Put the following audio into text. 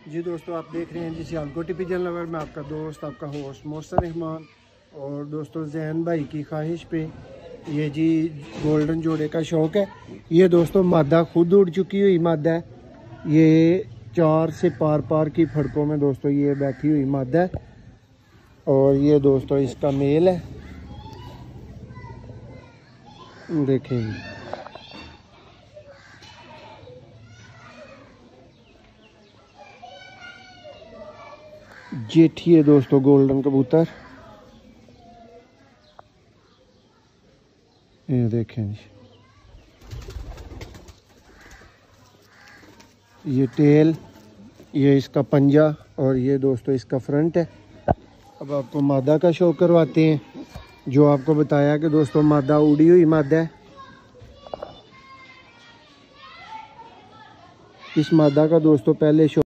जी दोस्तों, आप देख रहे हैं जी सियालकोटी पिजन लवर में आपका दोस्त, आपका होस्ट मोहसिन रहमान। और दोस्तों जैन भाई की ख्वाहिश पे ये जी गोल्डन जोड़े का शौक़ है। ये दोस्तों मादा खुद उड़ चुकी हुई मादा है। ये 4 से पार की फड़कों में दोस्तों ये बैठी हुई मादा है। और ये दोस्तों इसका मेल है, देखें। जेठी है दोस्तों गोल्डन कबूतर, ये देखें जी। ये टेल, ये इसका पंजा और ये दोस्तों इसका फ्रंट है। अब आपको मादा का शो करवाते हैं, जो आपको बताया कि दोस्तों मादा उड़ी हुई मादा है। इस मादा का दोस्तों पहले शो